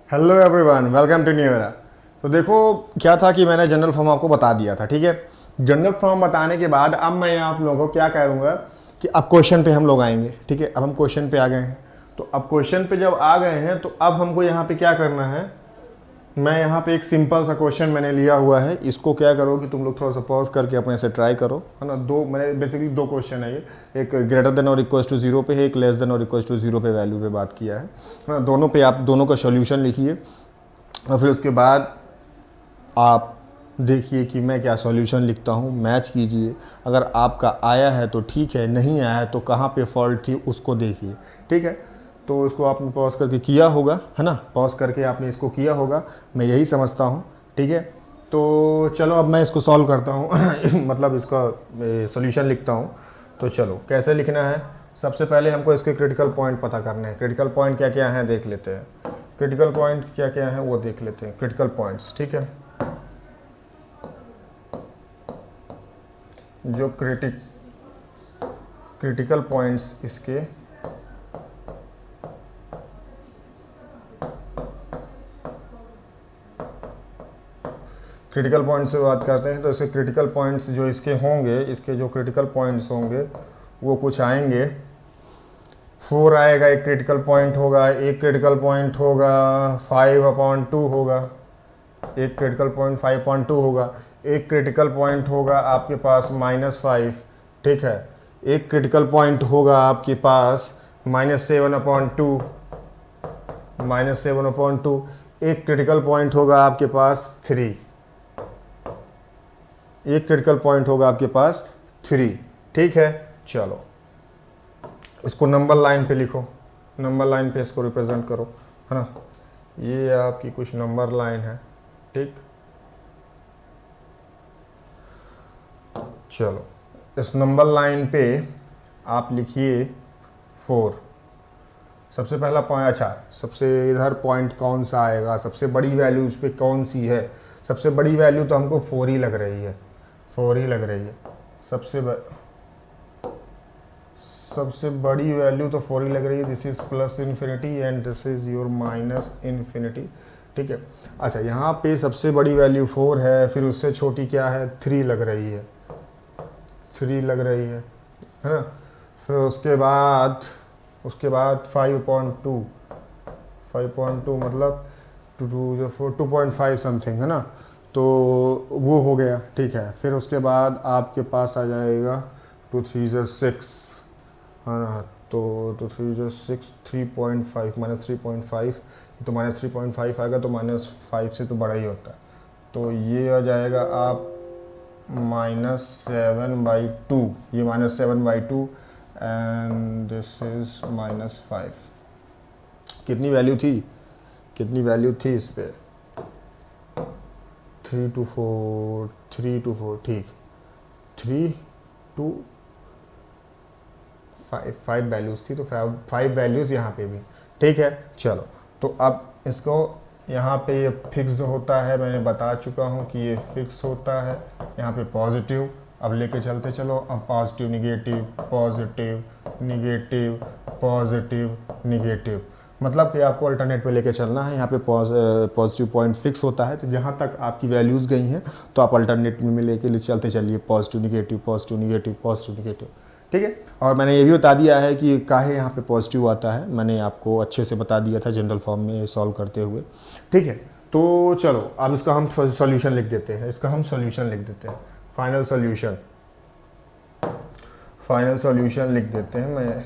Hello everyone, welcome to new era. तो देखो क्या था कि मैंने जनरल फॉर्म आपको बता दिया था, ठीक है। जनरल फॉर्म बताने के बाद अब मैं आप लोगों को क्या करूँगा कि अब क्वेश्चन पे हम लोग आएंगे, ठीक है। अब हम क्वेश्चन पे आ गए हैं, तो अब क्वेश्चन पे जब आ गए हैं तो अब हमको यहाँ पे क्या करना है। मैं यहाँ पे एक सिंपल सा क्वेश्चन मैंने लिया हुआ है, इसको क्या करो कि तुम लोग थोड़ा सा पॉज करके अपने से ट्राई करो, है ना। दो मैंने बेसिकली दो क्वेश्चन है ये, एक ग्रेटर देन और इक्वल्स टू जीरो पे है, एक लेस देन और इक्वल्स टू जीरो पे वैल्यू पे बात किया है ना। दोनों पे आप दोनों का सॉल्यूशन लिखिए और फिर उसके बाद आप देखिए कि मैं क्या सॉल्यूशन लिखता हूँ, मैच कीजिए। अगर आपका आया है तो ठीक है, नहीं आया है तो कहाँ पे फॉल्ट थी उसको देखिए, ठीक है। तो इसको आपने पॉज करके किया होगा, है ना। पॉज करके आपने इसको किया होगा, मैं यही समझता हूँ, ठीक है। तो चलो अब मैं इसको सॉल्व करता हूँ मतलब इसका सॉल्यूशन लिखता हूँ। तो चलो कैसे लिखना है। सबसे पहले हमको इसके क्रिटिकल पॉइंट पता करने हैं। क्रिटिकल पॉइंट क्या क्या हैं देख लेते हैं। क्रिटिकल पॉइंट क्या क्या हैं वो देख लेते हैं, क्रिटिकल पॉइंट्स, ठीक है। जो क्रिटिकल पॉइंट्स इसके क्रिटिकल पॉइंट्स से बात करते हैं, तो इसके क्रिटिकल पॉइंट्स जो इसके होंगे, इसके जो क्रिटिकल पॉइंट्स होंगे वो कुछ आएंगे। 4 आएगा, एक क्रिटिकल पॉइंट होगा, एक क्रिटिकल पॉइंट होगा 5/2 होगा, एक क्रिटिकल पॉइंट 5/2 होगा, एक क्रिटिकल पॉइंट होगा आपके पास -5, ठीक है। एक क्रिटिकल पॉइंट होगा आपके पास -7/2, -7/2। एक क्रिटिकल पॉइंट होगा आपके पास 3, एक क्रिटिकल पॉइंट होगा आपके पास 3, ठीक है। चलो इसको नंबर लाइन पे लिखो, नंबर लाइन पे इसको रिप्रेजेंट करो, है ना। ये आपकी कुछ नंबर लाइन है, ठीक। चलो इस नंबर लाइन पे आप लिखिए 4। सबसे पहला पॉइंट, अच्छा सबसे इधर पॉइंट कौन सा आएगा, सबसे बड़ी वैल्यू उस पर कौन सी है। सबसे बड़ी वैल्यू तो हमको 4 ही लग रही है, 4 ही लग रही है। सबसे बड़ी वैल्यू तो 4 ही लग रही है। This is plus infinity and this is your minus infinity, ठीक है। अच्छा यहाँ पे सबसे बड़ी वैल्यू 4 है, फिर उससे छोटी क्या है, 3 लग रही है, 3 लग रही है ना। फिर उसके बाद 5/2, 5/2 मतलब 2.5 समथिंग, है ना। तो वो हो गया, ठीक है। फिर उसके बाद आपके पास आ जाएगा 2 3 6, है ना। तो 2 3 6, 3.5 -3.5, तो -3.5 आएगा, तो -5 से तो बड़ा ही होता है। तो ये आ जाएगा आप -7/2, ये -7/2 एंड दिस इज -5। कितनी वैल्यू थी, कितनी वैल्यू थी इस पे, 3 to 4, 3 to 4, ठीक। 3 to 5 वैल्यूज़ थी, तो 5 वैल्यूज़ यहाँ पे भी, ठीक है। चलो तो अब इसको यहाँ पे ये फिक्स होता है, मैंने बता चुका हूँ कि ये फिक्स होता है। यहाँ पे पॉजिटिव, अब लेके चलते चलो। अब positive negative, positive negative, positive negative, मतलब कि आपको अल्टरनेट पे लेके चलना है। यहाँ पे पॉजिटिव पॉइंट फिक्स होता है, तो जहाँ तक आपकी वैल्यूज़ गई हैं तो आप अल्टरनेट में लेके चलते चलिए, positive negative, positive negative, positive negative, ठीक है। और मैंने ये भी बता दिया है कि काहे यहाँ पे पॉजिटिव आता है, मैंने आपको अच्छे से बता दिया था जनरल फॉर्म में सॉल्व करते हुए, ठीक है। तो चलो अब इसका हम सॉल्यूशन लिख देते हैं, इसका हम सॉल्यूशन लिख देते हैं, फाइनल सॉल्यूशन, फाइनल सॉल्यूशन लिख देते हैं। मैं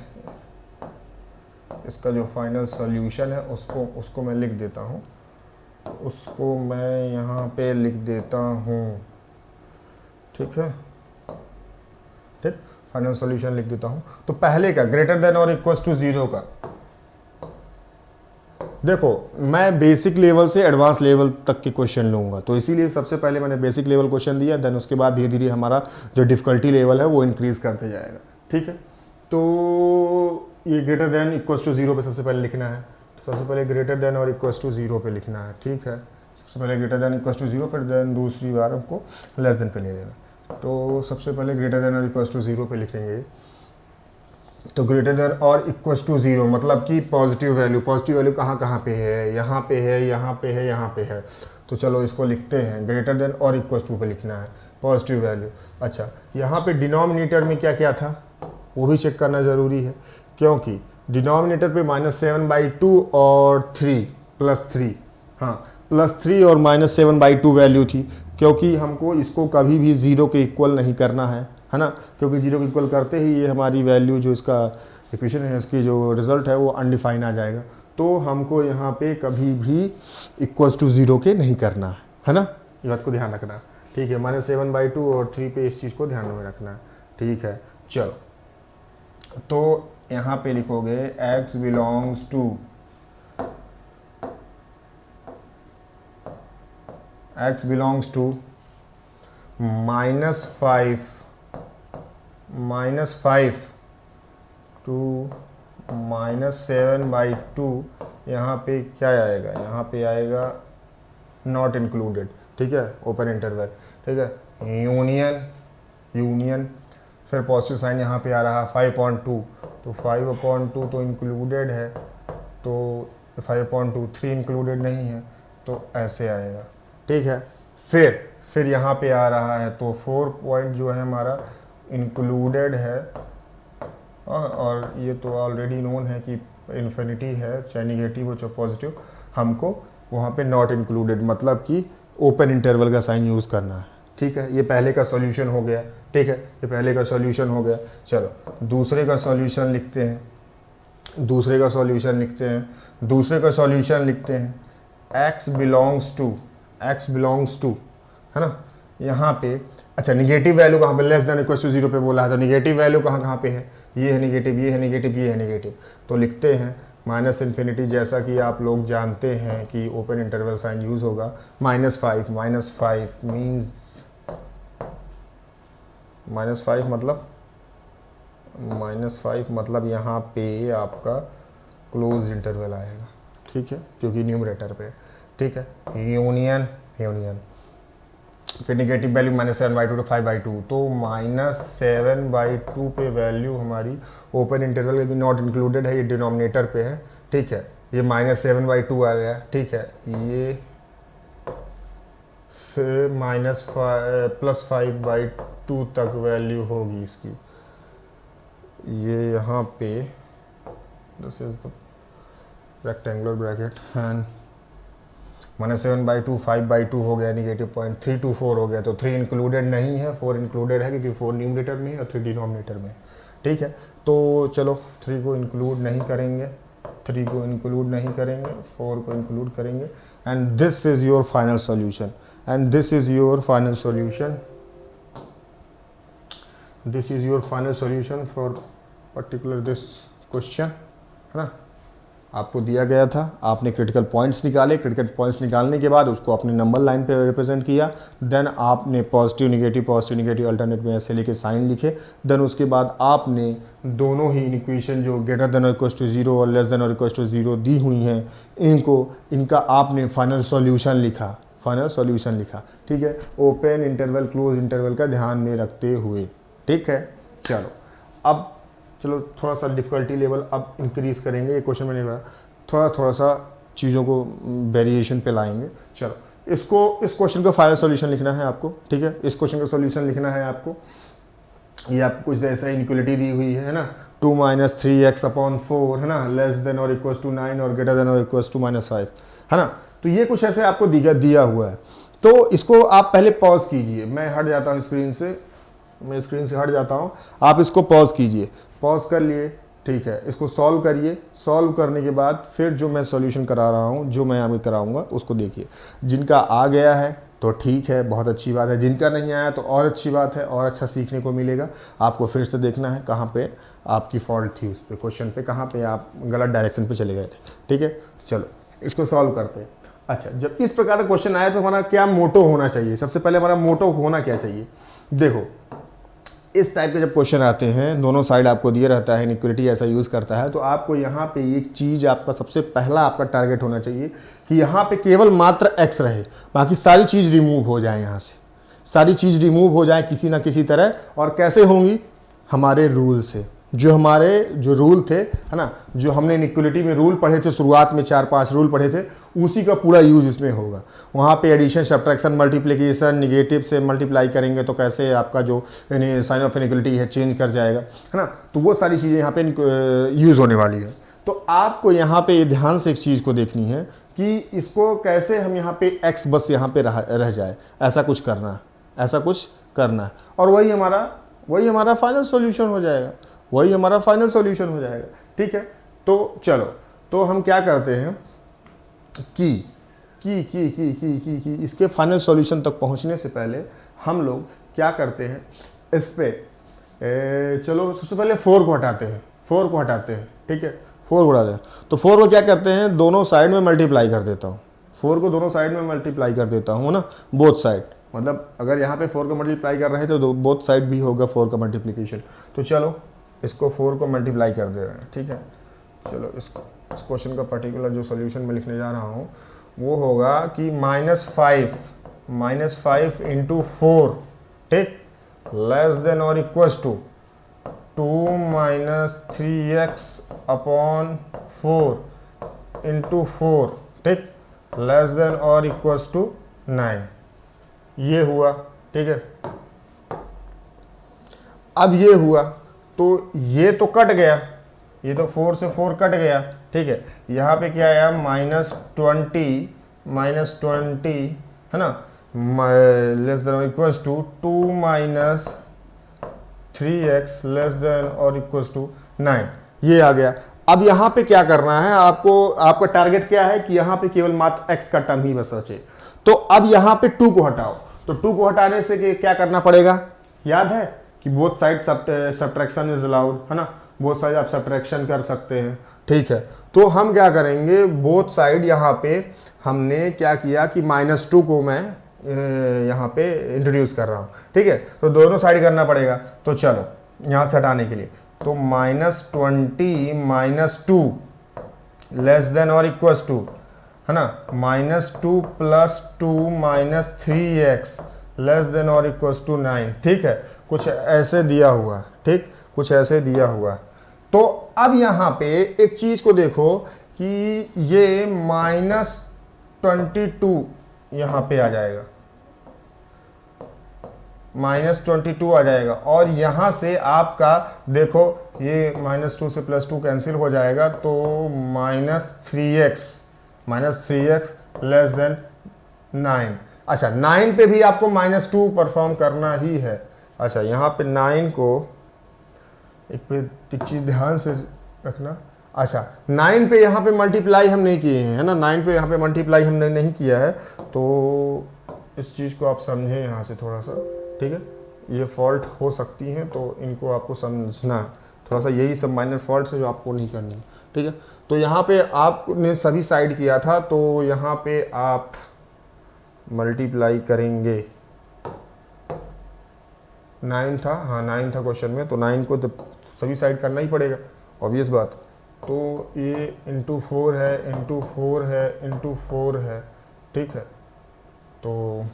इसका जो फाइनल सॉल्यूशन है उसको मैं लिख देता हूँ, उसको मैं यहाँ पे लिख देता हूँ, ठीक है, ठीक। फाइनल सॉल्यूशन लिख देता हूँ। तो पहले का ग्रेटर देन और इक्वल्स टू 0 का, देखो मैं बेसिक लेवल से एडवांस लेवल तक के क्वेश्चन लूँगा, तो इसीलिए सबसे पहले मैंने बेसिक लेवल क्वेश्चन दिया, देन उसके बाद धीरे धीरे हमारा जो डिफ़िकल्टी लेवल है वो इंक्रीज करते जाएगा, ठीक है। तो ये ग्रेटर देन इक्वल्स टू 0 पे सबसे पहले लिखना है, तो सबसे पहले ग्रेटर देन और इक्वल्स टू 0 पे लिखना है, ठीक है। सबसे पहले ग्रेटर देन इक्वल्स टू 0, फिर देन दूसरी बार हमको लेस देन पे ले लेना। तो सबसे पहले ग्रेटर देन और इक्वल्स टू 0 पे लिखेंगे, तो ग्रेटर देन और इक्वल्स टू ज़ीरो मतलब कि पॉजिटिव वैल्यू कहाँ कहाँ पे है, यहाँ पे है, यहाँ पे है, यहाँ पे है। तो चलो इसको लिखते हैं, ग्रेटर देन और इक्वल्स टू पे लिखना है पॉजिटिव वैल्यू। अच्छा, यहाँ पे डिनोमिनेटर में क्या क्या था वो भी चेक करना ज़रूरी है, क्योंकि डिनोमिनेटर पे -7/2 और 3 +3, हाँ +3 और -7/2 वैल्यू थी, क्योंकि हमको इसको कभी भी ज़ीरो के इक्वल नहीं करना है ना, क्योंकि जीरो के इक्वल करते ही ये हमारी वैल्यू जो इसका इक्वेशन है, इसकी जो रिजल्ट है वो अनडिफाइन आ जाएगा। तो हमको यहाँ पे कभी भी इक्वल्स टू ज़ीरो के नहीं करना है ना, ये बात को ध्यान रखना। ठीक है, -7/2 और 3 पे इस चीज़ को ध्यान में रखना है। ठीक है, चलो तो यहाँ पे लिखोगे x बिलोंग्स टू -5 टू -7/2। यहाँ पे क्या आएगा, यहाँ पे आएगा नॉट इंक्लूडेड। ठीक है, ओपन इंटरवल। ठीक है, यूनियन फिर पॉजिटिव साइन यहाँ पे आ रहा 5/2, तो 5/2 तो इंक्लूडेड है, तो 5/2 3 इंक्लूडेड नहीं है, तो ऐसे आएगा। ठीक है, फिर यहाँ पे आ रहा है तो 4 पॉइंट जो है हमारा इंक्लूडेड है, और ये तो ऑलरेडी नोन है कि इन्फिनिटी है, चाहे निगेटिव हो चाहे पॉजिटिव, हमको वहाँ पे नॉट इंक्लूडेड मतलब कि ओपन इंटरवल का साइन यूज़ करना है। ठीक है, ये पहले का सॉल्यूशन हो गया। ठीक है, ये पहले का सॉल्यूशन हो गया। चलो दूसरे का सॉल्यूशन लिखते हैं, x बिलोंग्स टू है ना, यहाँ पे। अच्छा, निगेटिव वैल्यू कहाँ पे, लेस देन इक्वल टू 0 पे बोला है, तो निगेटिव वैल्यू कहाँ पे है, ये है निगेटिव, ये है निगेटिव, ये है निगेटिव। तो लिखते हैं -∞, जैसा कि आप लोग जानते हैं कि ओपन इंटरवल साइन यूज़ होगा। -5 मीन्स -5 मतलब यहाँ पे आपका क्लोज इंटरवल आएगा। ठीक है, क्योंकि न्यूमरेटर पे। ठीक है, यूनियन फिर निगेटिव वैल्यू -7/2 to 5/2, तो -7/2 पे वैल्यू हमारी ओपन इंटरवल के भी नॉट इंक्लूडेड है, ये डिनोमिनेटर पे है। ठीक है, ये -7/2 आ गया। ठीक है, ये फिर +5/2 तक वैल्यू होगी इसकी, ये यहाँ पे this is the rectangular bracket and -7/2 5/2 हो गया, निगेटिव पॉइंट 3 to 4 हो गया, तो 3 इंक्लूडेड नहीं है, 4 इंक्लूडेड है, क्योंकि 4 न्यूमरेटर में है और 3 डिनोमिनेटर में। ठीक है, तो चलो 3 को इंक्लूड नहीं करेंगे, 4 को इंक्लूड करेंगे, and this is your final solution for particular this question, है ना। आपको दिया गया था, आपने क्रिटिकल पॉइंट्स निकालने के बाद उसको अपने नंबर लाइन पे रिप्रेजेंट किया, देन आपने पॉजिटिव निगेटिव अल्टरनेट में ऐसे लेके साइन लिखे, देन उसके बाद आपने दोनों ही इक्वेशन जो ग्रेटर देन और इक्वल टू 0 और लेस देन और इक्वल टू 0 दी हुई हैं, इनका आपने फाइनल सॉल्यूशन लिखा। ठीक है, ओपन इंटरवल क्लोज इंटरवल का ध्यान में रखते हुए। ठीक है, चलो थोड़ा सा डिफ़िकल्टी लेवल अब इंक्रीज करेंगे, ये क्वेश्चन में नहीं बना, थोड़ा सा चीज़ों को वेरिएशन पे लाएंगे। चलो इस क्वेश्चन का फाइनल सॉल्यूशन लिखना है आपको। ठीक है, इस क्वेश्चन का सॉल्यूशन लिखना है आपको, ये आपको कुछ ऐसा इनइक्वालिटी दी हुई है ना, 2 - 3x/4 है ना, लेस देन और इक्वल टू 9 और ग्रेटर देन और इक्वल टू -5 है ना। तो ये कुछ ऐसे आपको दिया हुआ है, तो इसको आप पहले पॉज कीजिए। मैं हट जाता हूँ स्क्रीन से हट जाता हूँ, आप इसको पॉज कीजिए, पॉज कर लिए। ठीक है, इसको सॉल्व करिए, सॉल्व करने के बाद फिर जो मैं सॉल्यूशन करा रहा हूँ, जो मैं अभी कराऊंगा उसको देखिए। जिनका आ गया है तो ठीक है, बहुत अच्छी बात है, जिनका नहीं आया तो और अच्छी बात है, और अच्छा सीखने को मिलेगा। आपको फिर से देखना है कहाँ पे आपकी फॉल्ट थी, उस पे क्वेश्चन पे कहाँ पे आप गलत डायरेक्शन पे चले गए थे। ठीक है, चलो इसको सॉल्व करते हैं। अच्छा, जब इस प्रकार का क्वेश्चन आया तो हमारा क्या मोटो होना चाहिए, सबसे पहले हमारा मोटो होना क्या चाहिए। देखो, इस टाइप के जब क्वेश्चन आते हैं, दोनों साइड आपको दिया रहता है, इनइक्वालिटी ऐसा यूज़ करता है, तो आपको यहाँ पे एक चीज़, आपका सबसे पहला आपका टारगेट होना चाहिए कि यहाँ पे केवल मात्र x रहे, बाकी सारी चीज़ रिमूव हो जाए, यहाँ से सारी चीज़ रिमूव हो जाए किसी ना किसी तरह। और कैसे होंगी, हमारे रूल से, जो हमारे जो रूल थे, है ना, जो हमने इनइक्वलिटी में रूल पढ़े थे, शुरुआत में 4-5 रूल पढ़े थे, उसी का पूरा यूज इसमें होगा। वहाँ पे एडिशन, सब्ट्रैक्शन, मल्टीप्लिकेशन, निगेटिव से मल्टीप्लाई करेंगे तो कैसे आपका जो साइन ऑफ इनइक्वलिटी है चेंज कर जाएगा, है ना, तो वो सारी चीज़ें यहाँ पे यूज़ होने वाली है। तो आपको यहाँ पे ध्यान से एक चीज़ को देखनी है कि इसको कैसे हम यहाँ पे x बस यहाँ पे रह जाए, ऐसा कुछ करना है, ऐसा कुछ करना है, और वही हमारा फाइनल सॉल्यूशन हो जाएगा, वही हमारा फाइनल सॉल्यूशन हो जाएगा। ठीक है, तो चलो, तो हम क्या करते हैं कि इसके फाइनल सॉल्यूशन तक पहुंचने से पहले हम लोग क्या करते हैं, इस पे चलो सबसे पहले 4 को हटाते हैं, 4 को हटाते हैं। ठीक है, 4 को हटाते हैं, तो 4 को क्या करते हैं, दोनों साइड में मल्टीप्लाई कर देता हूँ, 4 को दोनों साइड में मल्टीप्लाई कर देता हूँ ना, बोथ साइड, मतलब अगर यहाँ पे 4 को मल्टीप्लाई कर रहे हैं तो बोथ साइड भी होगा 4 का मल्टीप्लिकेशन। तो चलो इसको 4 को मल्टीप्लाई कर दे रहे हैं। ठीक है, चलो इस क्वेश्चन का पर्टिकुलर जो सॉल्यूशन मैं लिखने जा रहा हूँ वो होगा कि -5 इंटू 4, ठीक, लेस देन और equals to 2 - 3x upon 4 into 4, ठीक, लेस देन और इक्वल्स टू 9। ये हुआ। ठीक है, अब ये हुआ तो ये तो कट गया, ये तो 4 से 4 कट गया। ठीक है, यहाँ पे क्या आया, -20 है ना, लेस देन और equals to 2 - 3x less than और इक्वल्स टू 9, ये आ गया। अब यहाँ पे क्या करना है आपको, आपका टारगेट क्या है कि यहाँ पे केवल मात्र x का टर्म ही बस बचे। तो अब यहाँ पे 2 को हटाओ, तो 2 को हटाने से क्या करना पड़ेगा, याद है कि both side subtraction is allowed, है ना, बोथ साइड आप सब्ट्रैक्शन कर सकते हैं। ठीक है, तो हम क्या करेंगे, बोथ साइड यहाँ पे हमने क्या किया कि -2 को मैं यहाँ पे इंट्रोड्यूस कर रहा हूँ। ठीक है, तो दोनों साइड करना पड़ेगा। तो चलो यहाँ से हटाने के लिए, तो -20 - 2 लेस देन और इक्वल्स टू, है ना, -2 + 2 - 3x लेस देन और इक्वल्स टू 9। ठीक है, कुछ ऐसे दिया हुआ, ठीक, कुछ ऐसे दिया हुआ। तो अब यहाँ पे एक चीज़ को देखो कि ये -22 यहाँ पे आ जाएगा, -22 आ जाएगा, और यहाँ से आपका देखो ये -2 से +2 कैंसिल हो जाएगा, तो -3x लेस देन 9। अच्छा, 9 पे भी आपको -2 परफॉर्म करना ही है। अच्छा, यहाँ पे 9 को एक चीज़ ध्यान से रखना। अच्छा, 9 पे यहाँ पे मल्टीप्लाई हम नहीं किए हैं, है ना, 9 पे यहाँ पे मल्टीप्लाई हमने नहीं किया है, तो इस चीज़ को आप समझें यहाँ से थोड़ा सा। ठीक है, ये फॉल्ट हो सकती हैं, तो इनको आपको समझना है थोड़ा सा, यही सब माइनर फॉल्ट्स है जो आपको नहीं करनी है। ठीक है, तो यहाँ पे आपने सभी साइड किया था, तो यहाँ पे आप मल्टीप्लाई करेंगे, 9 था, हाँ 9 था क्वेश्चन में, तो 9 को तो सभी साइड करना ही पड़ेगा, ऑब्वियस बात। तो ये इंटू 4 है, इंटू 4 है, इंटू 4 है। ठीक है, तो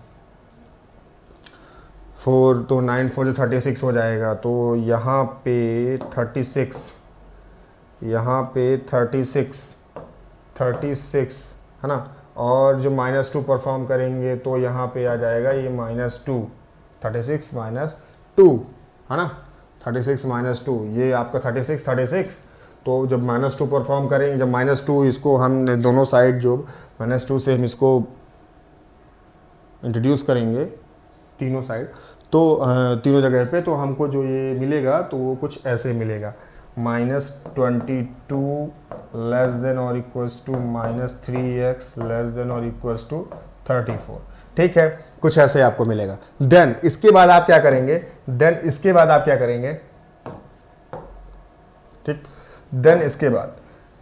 4 तो 9 4 जो 36 हो जाएगा, तो यहाँ पे 36, यहाँ पे 36 है ना, और जो -2 परफॉर्म करेंगे तो यहाँ पे आ जाएगा ये -2, 36 - 2 है ना, 36 - 2, ये आपका 36। तो जब -2 परफॉर्म करेंगे, जब -2 इसको हम दोनों साइड जो -2 से हम इसको इंट्रोड्यूस करेंगे तीनों साइड, तो तीनों जगह पे, तो हमको जो ये मिलेगा तो वो कुछ ऐसे मिलेगा, -22 लेस देन और equals to -3x less than और इक्वल्स टू 34। ठीक है, कुछ ऐसे आपको मिलेगा। देन इसके बाद आप क्या करेंगे, ठीक, देन इसके बाद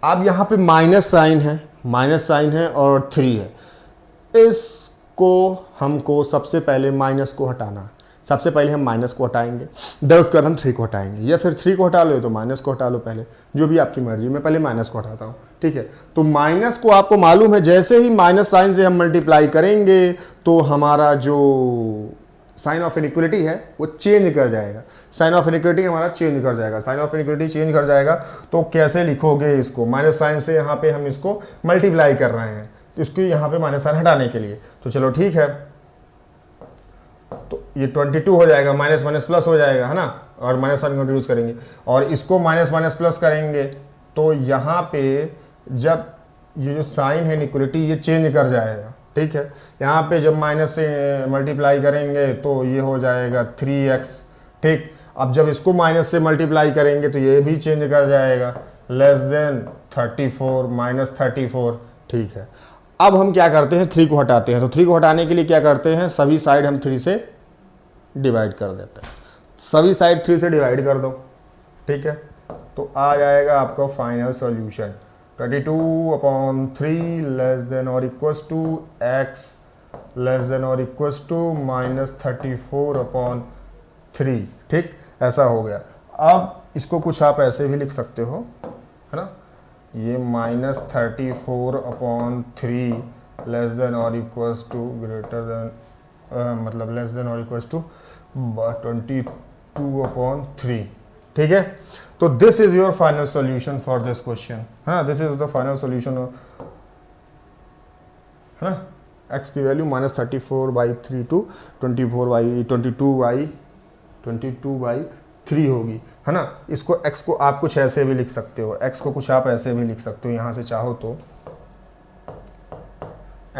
आप यहाँ पे माइनस साइन है और 3 है, इसको हमको सबसे पहले माइनस को हटाना। सबसे पहले हम माइनस को हटाएंगे, देन उसके बाद हम 3 को हटाएंगे, या फिर 3 को हटा लो तो माइनस को हटा लो, पहले जो भी आपकी मर्जी। मैं पहले माइनस को हटाता हूँ। ठीक है, तो माइनस को आपको मालूम है, जैसे ही माइनस साइन से हम मल्टीप्लाई करेंगे तो हमारा जो साइन ऑफ इनइक्वलिटी है वो चेंज कर जाएगा, साइन ऑफ इनइक्वलिटी हमारा चेंज कर जाएगा, साइन ऑफ इनइक्वलिटी चेंज कर जाएगा। तो कैसे लिखोगे इसको, माइनस साइन से यहाँ पे हम इसको मल्टीप्लाई कर रहे हैं, तो इसको यहाँ पे माइनस साइन हटाने के लिए, तो चलो ठीक है, तो ये 22 हो जाएगा, माइनस माइनस प्लस हो जाएगा, है ना, और माइनस साइन इंट्रोड्यूस करेंगे और इसको माइनस माइनस प्लस करेंगे, तो यहाँ पे जब ये जो साइन है इनइक्वलिटी ये चेंज कर जाएगा, ठीक है। यहाँ पे जब माइनस से मल्टीप्लाई करेंगे तो ये हो जाएगा 3x, ठीक। अब जब इसको माइनस से मल्टीप्लाई करेंगे तो ये भी चेंज कर जाएगा, लेस देन 34 माइनस 34, ठीक है। अब हम क्या करते हैं, 3 को हटाते हैं, तो 3 को हटाने के लिए क्या करते हैं, सभी साइड हम 3 से डिवाइड कर देते हैं, सभी साइड 3 से डिवाइड कर दो, ठीक है। तो आ जाएगा आपका फाइनल सॉल्यूशन 22/3 लेस देन और equals to x less than और इक्वल्स टू -34/3, ठीक, ऐसा हो गया। अब इसको कुछ आप ऐसे भी लिख सकते हो, है ना, ये -34/3 लेस देन और इक्वल्स टू ग्रेटर देन मतलब लेस देन और इक्वल्स टू 22/3, ठीक है। तो this is your final solution for this question, हाँ, this is the final solution, है ना, x की वैल्यू -34/3 टू 22/3 होगी, है ना। इसको x को आप कुछ ऐसे भी लिख सकते हो, x को कुछ आप ऐसे भी लिख सकते हो, यहाँ से चाहो तो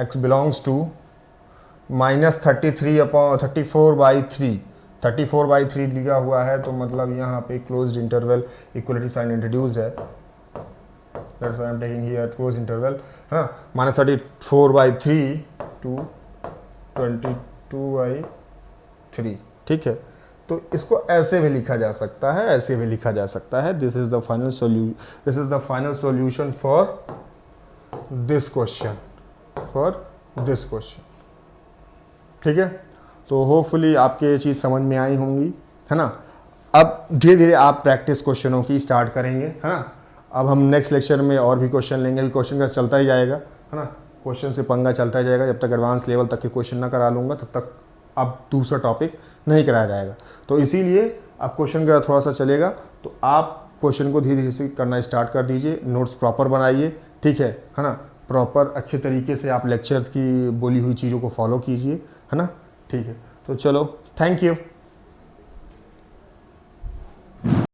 x बिलोंग्स टू -34/3 34/3 लिखा हुआ है, तो मतलब यहाँ पे closed interval equality sign introduce है, that's why I am taking here closed interval, है ना, -34/3 टू 22/3, ठीक है। तो इसको ऐसे भी लिखा जा सकता है, ऐसे भी लिखा जा सकता है। This is the final solution for this question, ठीक है। तो होपफुली आपके ये चीज़ समझ में आई होंगी, है ना। अब धीरे धीरे आप प्रैक्टिस क्वेश्चनों की स्टार्ट करेंगे, है ना। अब हम नेक्स्ट लेक्चर में और भी क्वेश्चन लेंगे, अभी क्वेश्चन का चलता ही जाएगा, है ना, क्वेश्चन से पंगा चलता ही जाएगा, जब तक एडवांस लेवल तक के क्वेश्चन ना करा लूँगा तब तक अब दूसरा टॉपिक नहीं कराया जाएगा। तो इसीलिए अब क्वेश्चन का थोड़ा सा चलेगा, तो आप क्वेश्चन को धीरे धीरे से करना स्टार्ट कर दीजिए, नोट्स प्रॉपर बनाइए, ठीक है ना, प्रॉपर अच्छे तरीके से आप लेक्चर्स की बोली हुई चीज़ों को फॉलो कीजिए, है ना, ठीक है। तो चलो, थैंक यू।